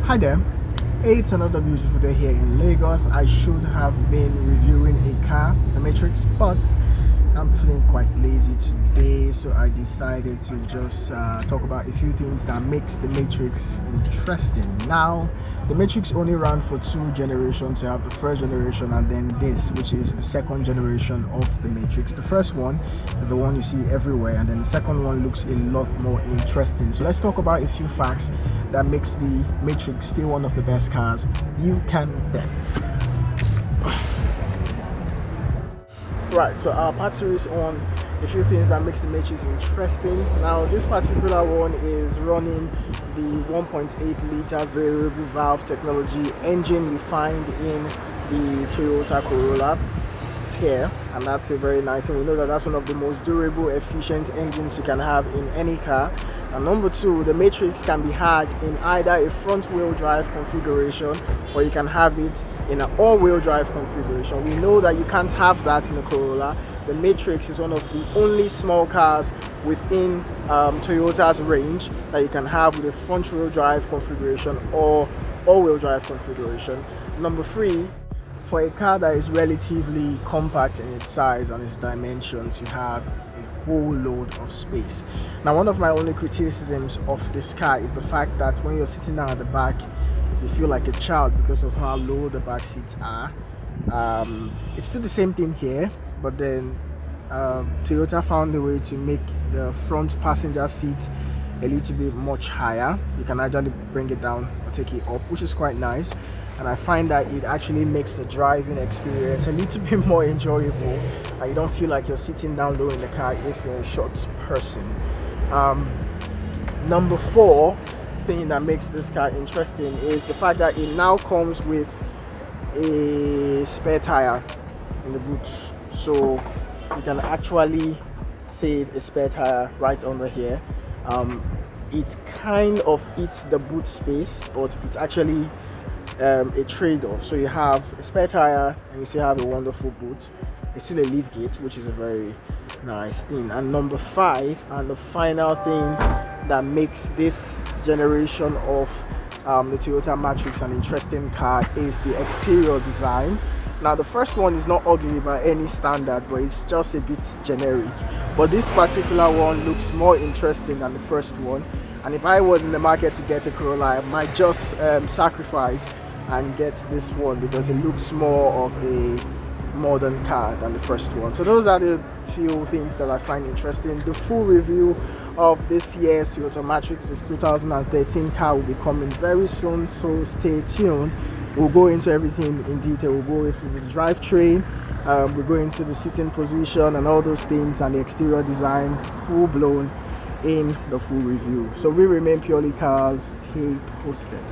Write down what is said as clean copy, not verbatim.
Hi there, it's another beautiful day here in Lagos. I should have been reviewing a car, the Matrix, but I'm feeling quite lazy today, so I decided to just talk about a few things that makes the Matrix interesting. Now, the Matrix only ran for 2 generations. You have the first generation and then this, which is the second generation of the Matrix. The first one is the one you see everywhere, and then the second one looks a lot more interesting. So let's talk about a few facts that makes the Matrix still one of the best cars you can bet. Right, so our battery is on. A few things that makes the Matrix interesting. Now, this particular one is running the 1.8 liter variable valve technology engine we find in the Toyota Corolla. It's here, and that's a very nice, and we know that that's one of the most durable, efficient engines you can have in any car. And number two, the Matrix can be had in either a front wheel drive configuration, or you can have it in an all-wheel drive configuration. We know that you can't have that in a Corolla. The Matrix is one of the only small cars within Toyota's range that you can have with a front wheel drive configuration or all-wheel drive configuration. Number three, for a car that is relatively compact in its size and its dimensions, you have a whole load of space. Now, one of my only criticisms of this car is the fact that when you're sitting down at the back, you feel like a child because of how low the back seats are. It's still the same thing here, but then Toyota found a way to make the front passenger seat a little bit much higher. You can actually bring it down or take it up, which is quite nice, and I find that it actually makes the driving experience a little bit more enjoyable, and you don't feel like you're sitting down low in the car if you're a short person. Number four thing that makes this car interesting is the fact that it now comes with a spare tire in the boot, so you can actually save a spare tire right under here. It kind of eats the boot space, but it's actually a trade-off. So you have a spare tire and you still have a wonderful boot. It's still a lift gate, which is a very nice thing. And number five, and the final thing that makes this generation of the Toyota Matrix an interesting car is the exterior design. Now, the first one is not ugly by any standard, but it's just a bit generic. But this particular one looks more interesting than the first one. And if I was in the market to get a Corolla, I might just sacrifice and get this one because it looks more of a modern car than the first one. So those are the few things that I find interesting. The full review of this year's Toyota Matrix, this 2013 car, will be coming very soon, so stay tuned. We'll go into everything in detail. We'll go into the drivetrain, we'll go into the sitting position and all those things, and the exterior design, full blown in the full review. So we remain Purely Cars. Stay posted.